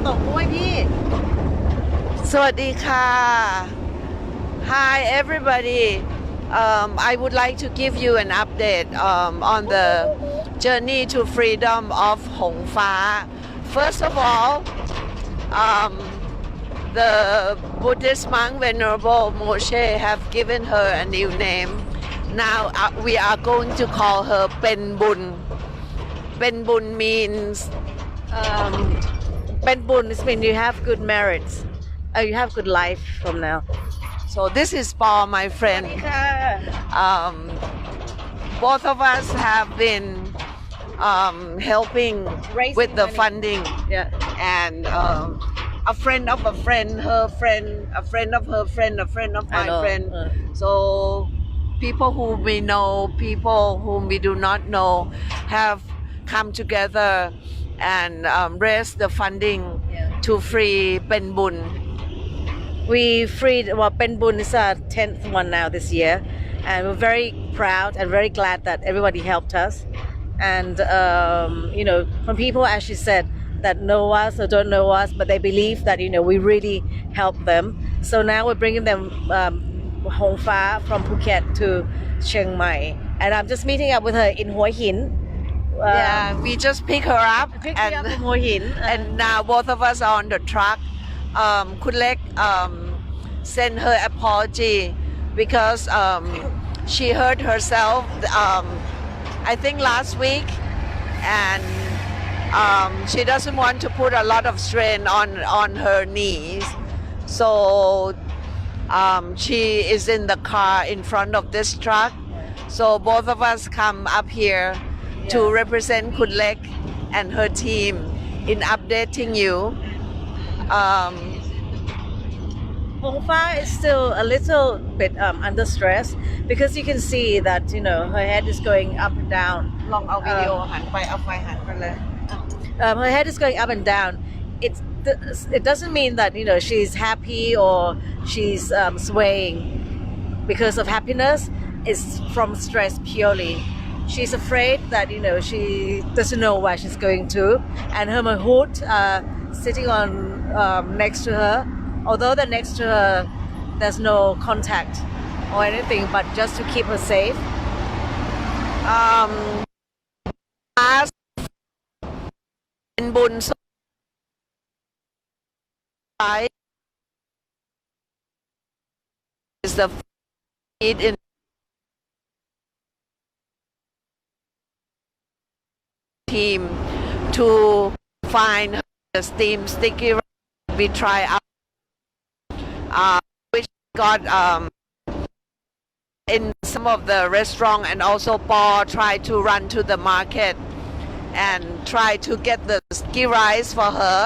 ตกด้วยพี่ สวัสดีค่ะ Hi everybody. I would like to give you an update on the journey to freedom of Hong Fa. First of all, the Buddhist monk Venerable Moshe have given her a new name. Now we are going to call her Penboon. Penboon means Penboon means you have good merits. You have good life from now. so. This is for my friend. Both of us have been helping Raising with the money. funding, Yeah. and a friend of a friend, her friend, a friend of her friend, a friend of I my know. friend. So people whom we know, people whom we do not know, have come together and raised the funding to free Penboon. We freed, well, Penboon is our 10th one now this year, and we're very proud and very glad that everybody helped us. And from people, as she said, that know us or don't know us, but they believe that we really help them. So now we're bringing them Hong Fa from Phuket to Chiang Mai, and I'm just meeting up with her in Hua Hin. Yeah, we just pick her up, Pick me up from Hua Hin. and now both of us are on the truck. Khun Lek sent her apology because she hurt herself I think last week, and she doesn't want to put a lot of strain on her knees, so she is in the car in front of this truck. So both of us come up here to represent Khun Lek and her team in updating you. Hong Fa is still a little bit under stress because you can see that her head is going up and down. ลองเอาวิดีโอหันไปเอาไฟหันไปเลย Her head is going up and down. It doesn't mean that she's happy or she's swaying because of happiness. It's from stress purely. She's afraid that she doesn't know where she's going to, and her mahout sitting on next to her. Although they're next to her, there's no contact or anything, but just to keep her safe. As Penboon is the feed in team to find the steam sticky rice. We try out which got in some of the restaurant, and also Paul tried to run to the market and try to get the sticky rice for her.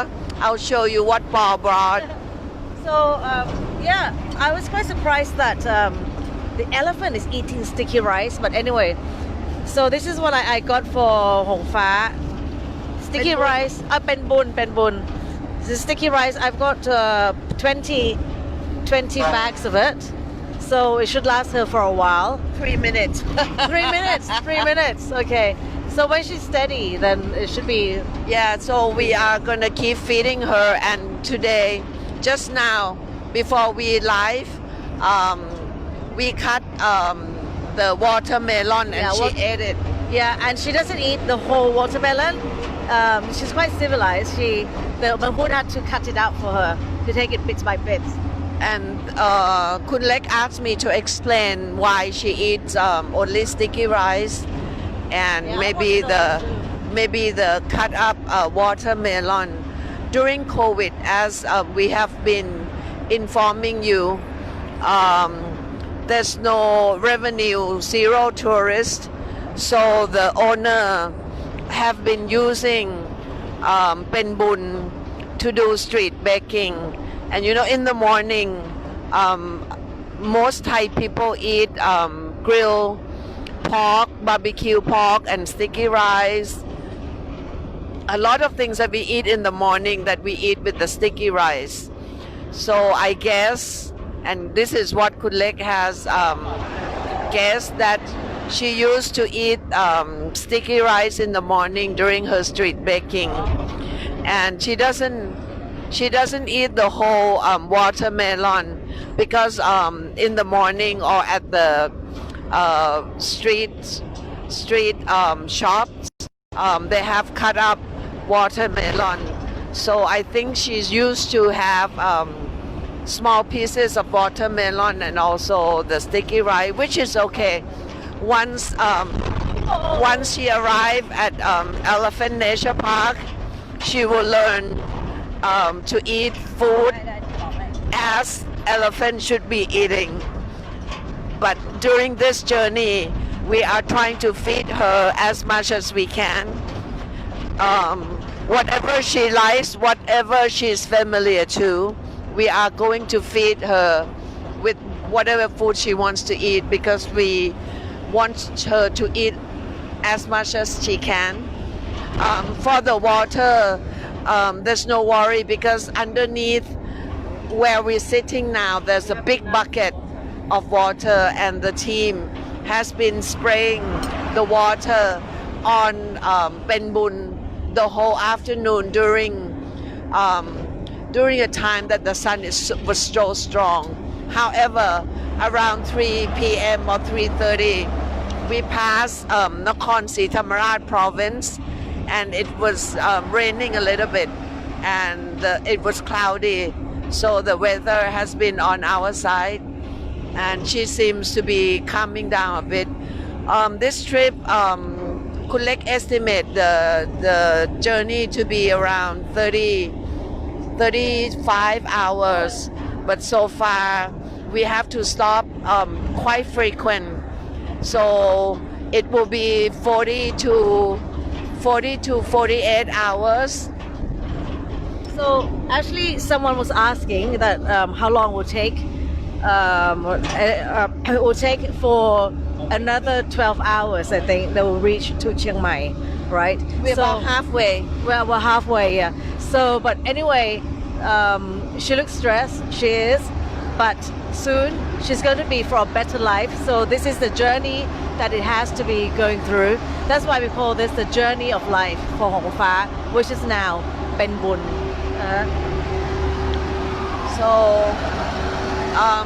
I'll show you what Paul brought. So I was quite surprised that the elephant is eating sticky rice. But anyway, so this is what I got for Hong Fa. Sticky Penboon. rice. Penboon. The sticky rice. I've got 20 bags of it. So it should last her for a while. 3 minutes. 3 minutes. 3 minutes. Okay. So when she's steady, then it should be. Yeah, so we are gonna keep feeding her, and today, just now, before we live, we cut the watermelon and she ate it. Yeah, and she doesn't eat the whole watermelon. She's quite civilized. The mahout had to cut it out for her to take it bits by bits. And Khun Lek asked me to explain why she eats only sticky rice and maybe the cut up watermelon. During COVID, as we have been informing you, there's no revenue, zero tourists, so the owner have been using Penboon to do street baking. And in the morning, most Thai people eat grilled pork, barbecue pork, and sticky rice. A lot of things that we eat in the morning that we eat with the sticky rice. So I guess, and this is what Khun Lek has guessed, that she used to eat sticky rice in the morning during her street baking. And she doesn't she doesn't eat the whole watermelon because in the morning or at the street shops they have cut up watermelon. So I think she's used to have small pieces of watermelon and also the sticky rice, which is okay. Once she arrived at Elephant Nature Park, she will learn to eat food as elephant should be eating. But during this journey, we are trying to feed her as much as we can. Whatever she likes, whatever she's familiar to, we are going to feed her with whatever food she wants to eat because we want her to eat as much as she can. For the water, there's no worry because underneath where we're sitting now, there's a big bucket of water and the team has been spraying the water on Penboon the whole afternoon during a time that the sun was so strong. However, around 3 p.m. or 3:30, we passed Nakhon Si Thammarat province and it was raining a little bit and it was cloudy. So the weather has been on our side and she seems to be calming down a bit. This trip, Kulek estimate the journey to be around 35 hours, but so far we have to stop quite frequent. So it will be 40 to 48 hours. So actually, someone was asking that how long will take. It will take for another 12 hours. I think they will reach to Chiang Mai, right? We're about halfway. Well, we're halfway, yeah. So, but anyway, she looks stressed. She is, but soon she's going to be for a better life. So this is the journey that it has to be going through. That's why we call this the journey of life for Hong Fa, which is now Penboon.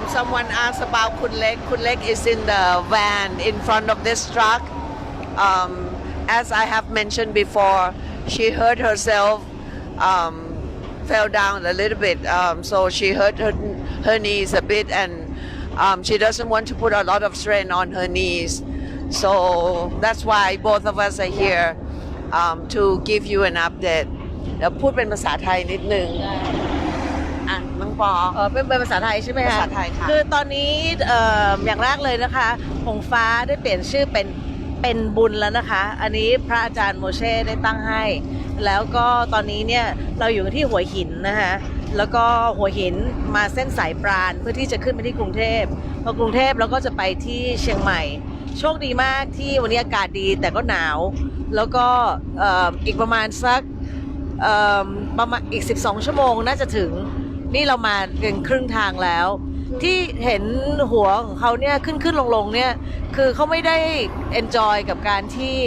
Someone asked about Khun Lek. Khun Lek is in the van in front of this truck. As I have mentioned before, she hurt herself, fell down a little bit. So she hurt her knees a bit and she doesn't want to put a lot of strain on her knees. So that's why both of us are here to give you an update. เดี๋ยวพูดเป็นภาษาไทยนิดนึงน้องปอเป็นภาษาไทยใช่ไหมคะ ภาษาไทยค่ะ คือตอนนี้อย่างแรกเลยนะคะหงฟ้าได้เปลี่ยนชื่อเป็นบุญแล้วนะคะอันนี้พระอาจารย์โมเช่ได้ตั้งให้แล้วก็ตอนนี้เนี่ยเราอยู่ที่หัวหินนะคะแล้วก็หัวหินมาเส้นสายปราณเพื่อที่จะขึ้นไปที่กรุงเทพพอกรุงเทพเราก็จะไปที่เชียงใหม่โชคดีมากที่วันนี้อากาศดีแต่ก็หนาวแล้วก็อีกประมาณสักประมาณอีก12ชั่วโมงน่าจะถึงนี่เรามาเกินครึ่งทางแล้วที่เห็นหัวของเขาเนี่ยขึ้นลงเนี่ยคือเขาไม่ได้ enjoy กับการที่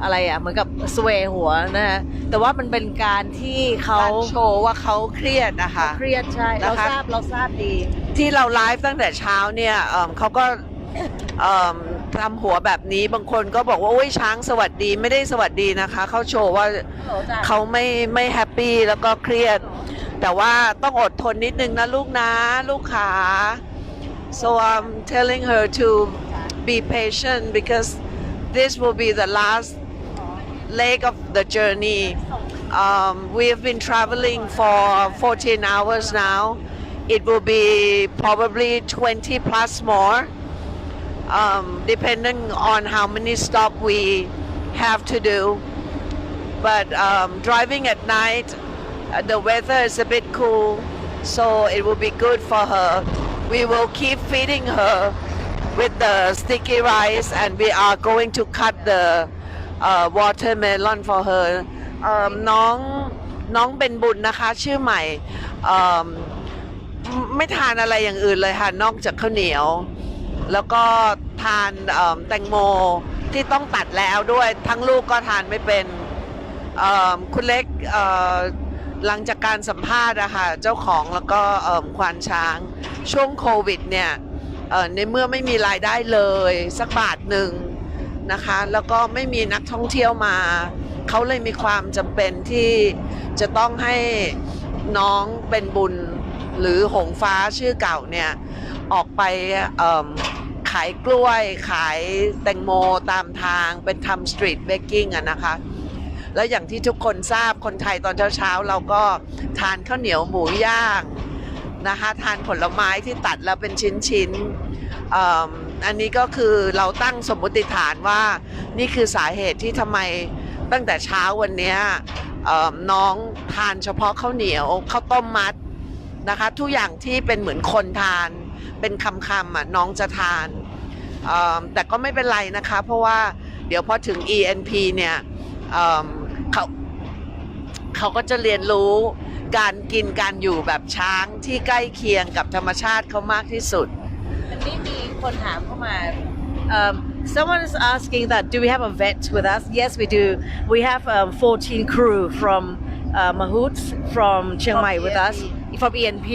อะไรอ่ะเหมือนกับสเวย์หัวนะฮะแต่ว่ามันเป็นการที่เขาโชว์ว่าเขาเครียดนะคะเครียดใช่เราทราบดีที่เราไลฟ์ตั้งแต่เช้าเนี่ยเขาก็ทำหัวแบบนี้บางคนก็บอกว่าโอ้ยช้างสวัสดีไม่ได้สวัสดีนะคะเขาโชว์ว่าเขาไม่แฮปปี้แล้วก็เครียดแต่ว่าต้องอดทนนิดนึงนะลูกนะลูกขา so I'm telling her to be patient because this will be the last leg of the journey. We have been traveling for 14 hours now. It will be probably 20 plus more, depending on how many stops we have to do. But driving at night, the weather is a bit cool, so it will be good for her. We will keep feeding her with the sticky rice, and we are going to cut the watermelon for her. น้องเป็นบุญนะคะชื่อใหม่ไม่ทานอะไรอย่างอื่นเลยค่ะนอกจากข้าวเหนียวแล้วก็ทานแตงโมที่ต้องตัดแล้วด้วยทั้งลูกก็ทานไม่เป็นคุณเล็ก หลังจากการสัมภาษณ์อะค่ะเจ้าของแล้วก็ควานช้างช่วงโควิดเนี่ยในเมื่อไม่มีรายได้เลยสักบาทหนึ่งนะคะแล้วก็ไม่มีนักท่องเที่ยวมาเขาเลยมีความจำเป็นที่จะต้องให้น้องเป็นบุญหรือหงฟ้าชื่อเก่าเนี่ยออกไปขายกล้วยขายแตงโมตามทางเป็นทำสตรีทเบกกิ้งอะนะคะแล้วอย่างที่ทุกคนทราบคนไทยตอนเช้าๆเราก็ทานข้าวเหนียวหมูย่างนะคะทานผลไม้ที่ตัดแล้วเป็นชิ้นๆอันนี้ก็คือเราตั้งสมมติฐานว่านี่คือสาเหตุที่ทำไมตั้งแต่เช้าวันนี้น้องทานเฉพาะข้าวเหนียวข้าวต้มมัดนะคะทุกอย่างที่เป็นเหมือนคนทานเป็นคำๆน้องจะทานแต่ก็ไม่เป็นไรนะคะเพราะว่าเดี๋ยวพอถึง ENP เนี่ยเขาก็จะเรียนรู้การกินการอยู่แบบช้างที่ใกล้เคียงกับธรรมชาติเขามากที่สุด อันนี้มีคนถามเข้ามา someone is asking that do we have a vet with us? Yes, we do. We have 14 crew from Mahoots from Chiang Mai with us, from ENP,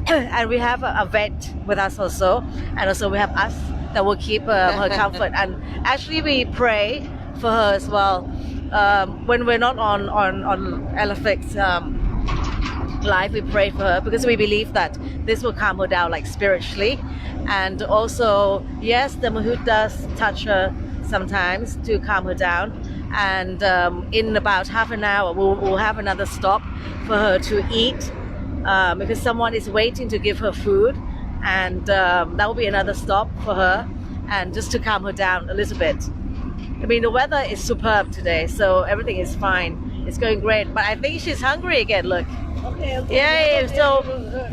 and we have a vet with us also, and also we have us that will keep her comfort. And actually, we pray for her as well when we're not on EleFlix. Life, we pray for her because we believe that this will calm her down, like spiritually, and also yes, the mahout does touch her sometimes to calm her down, and in about half an hour we'll have another stop for her to eat because someone is waiting to give her food, and that will be another stop for her, and just to calm her down a little bit. I mean, the weather is superb today, so everything is fine. It's going great, but I think she's hungry again. Look. Okay. Yeah, so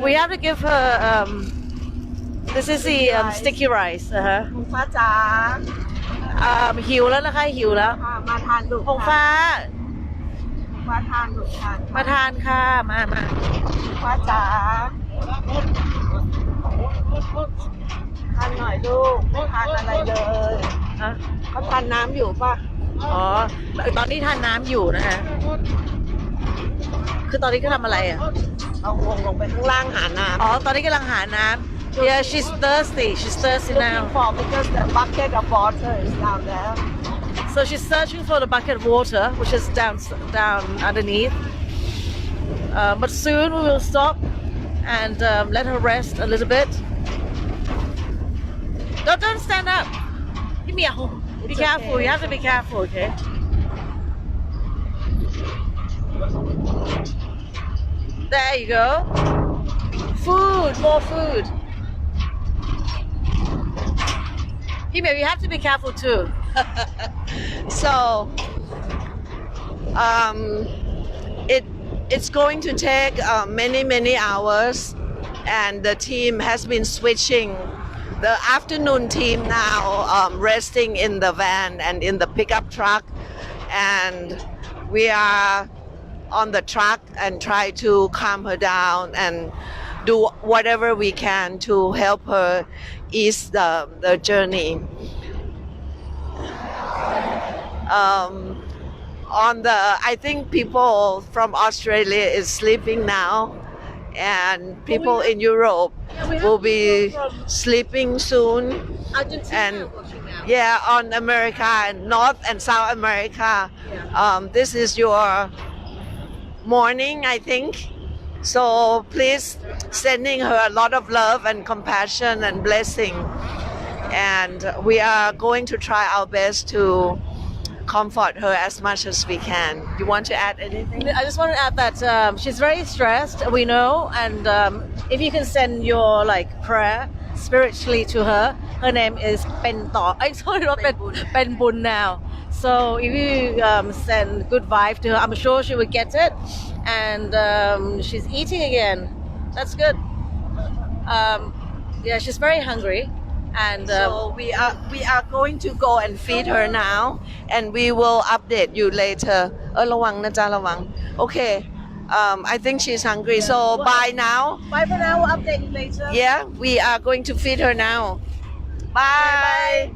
we have to give her this is the sticky rice หงฟ้าจ๋า หิวแล้วนะคะหิวแล้ว มาทานลูก หงฟ้า หงฟ้าทานลูกทาน มาทานค่ะมา หงฟ้าจ๋าทานหน่อยลูกไม่ทานอะไรเลย ฮะ เขาทานน้ำอยู่ป่ะ อ๋อตอนนี้ทานน้ำอยู่นะคะคือตอนนี้ก็ทำอะไรอ่ะ เอาวงลงไปข้างล่างหาน้ำ อ๋อตอนนี้กำลังหาน้ำ Yeah, she's thirsty now. Looking for because the bucket of water is down there. So she's searching for the bucket of water, which is down underneath. But soon we will stop and let her rest a little bit. Don't stand up. Give me a home. Be It's careful. okay. You have to be careful, okay? There you go. Food, more food. Hime, you have to be careful too. So it's going to take many hours, and the team has been switching. The afternoon team now resting in the van and in the pickup truck, and we are on the truck and try to calm her down and do whatever we can to help her ease the journey. I think people from Australia is sleeping now, and people in Europe will be sleeping soon. And yeah, on America and North and South America, this is your morning, I think. So please sending her a lot of love and compassion and blessing, and we are going to try our best to comfort her as much as we can. You want to add anything? I just want to add that she's very stressed, we know, and if you can send your prayer spiritually to her. Her name is Penboon now. So if you send good vibe to her, I'm sure she will get it. And she's eating again. That's good. Yeah, she's very hungry. And so we are going to go and feed her now, and we will update you later. ระวังนะจ๊ะระวัง Okay. I think she's hungry. So bye now. Bye for now. We'll update you later. Yeah, we are going to feed her now. Bye.